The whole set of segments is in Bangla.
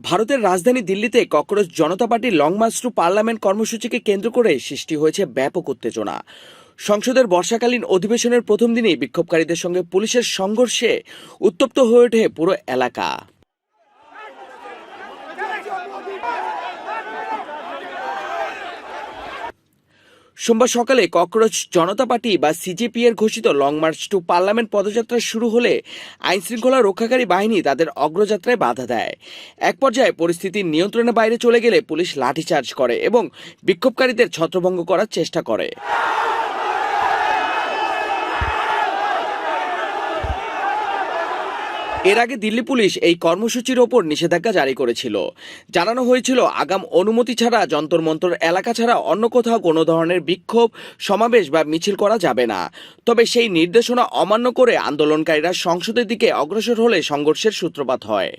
ভারতের রাজধানী দিল্লিতে ককরোচ জনতা পার্টির লং মার্চ টু পার্লামেন্ট কর্মসূচিকে কেন্দ্র করে সৃষ্টি হয়েছে ব্যাপক উত্তেজনা। সংসদের বর্ষাকালীন অধিবেশনের প্রথম দিনেই বিক্ষোভকারীদের সঙ্গে পুলিশের সংঘর্ষে উত্তপ্ত হয়ে ওঠে পুরো এলাকা। সোমবার সকালে ককরোচ জনতা পার্টি বা সিজেপি এর ঘোষিত লং মার্চ টু পার্লামেন্ট পদযাত্রা শুরু হলে আইনশৃঙ্খলা রক্ষাকারী বাহিনী তাদের অগ্রযাত্রায় বাধা দেয়। এক পর্যায়ে পরিস্থিতি নিয়ন্ত্রণের বাইরে চলে গেলে পুলিশ লাঠিচার্জ করে এবং বিক্ষোভকারীদের ছত্রভঙ্গ করার চেষ্টা করে। এর আগে দিল্লি পুলিশ এই কর্মসূচির ওপর নিষেধাজ্ঞা জারি করেছিল। জানানো হয়েছিল আগাম অনুমতি ছাড়া যন্তর মন্তর এলাকা ছাড়া অন্য কোথাও কোনো ধরনের বিক্ষোভ, সমাবেশ বা মিছিল করা যাবে না। তবে সেই নির্দেশনা অমান্য করে আন্দোলনকারীরা সংসদের দিকে অগ্রসর হলে সংঘর্ষের সূত্রপাত হয়।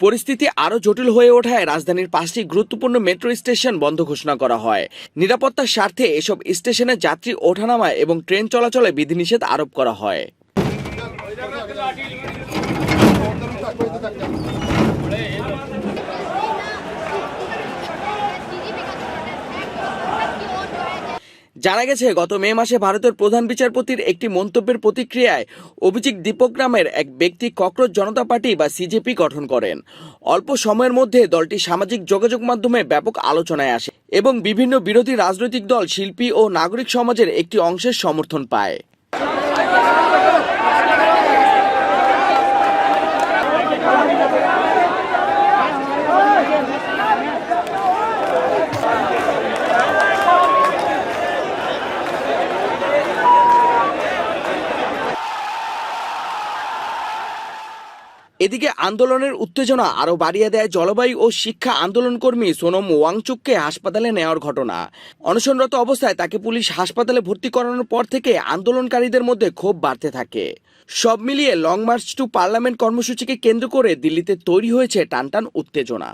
পরিস্থিতি আরো জটিল হয়ে ওঠায় রাজধানীর 5টি গুরুত্বপূর্ণ মেট্রো স্টেশন বন্ধ ঘোষণা করা হয়। নিরাপত্তার স্বার্থে এসব স্টেশনে যাত্রী ওঠানামা এবং ট্রেন চলাচলে বিধিনিষেধ আরোপ করা হয়। জানা গেছে, গত মে মাসে ভারতের প্রধান বিচারপতির একটি মন্তব্যের প্রতিক্রিয়ায় অভিজিৎ দীপক নামের এক ব্যক্তি ককরোচ জনতা পার্টি বা সিজেপি গঠন করেন। অল্প সময়ের মধ্যে দলটি সামাজিক যোগাযোগ মাধ্যমে ব্যাপক আলোচনায় আসে এবং বিভিন্ন বিরোধী রাজনৈতিক দল, শিল্পী ও নাগরিক সমাজের একটি অংশের সমর্থন পায়। এদিকে আন্দোলনের উত্তেজনা আরও বাড়িয়ে দেয় জলবায়ু ও শিক্ষা আন্দোলনকর্মী সোনম ওয়াংচুককে হাসপাতালে নেওয়ার ঘটনা। অনশনরত অবস্থায় তাকে পুলিশ হাসপাতালে ভর্তি করানোর পর থেকে আন্দোলনকারীদের মধ্যে ক্ষোভ বাড়তে থাকে। সব মিলিয়ে লং মার্চ টু পার্লামেন্ট কর্মসূচিকে কেন্দ্র করে দিল্লিতে তৈরি হয়েছে টানটান উত্তেজনা।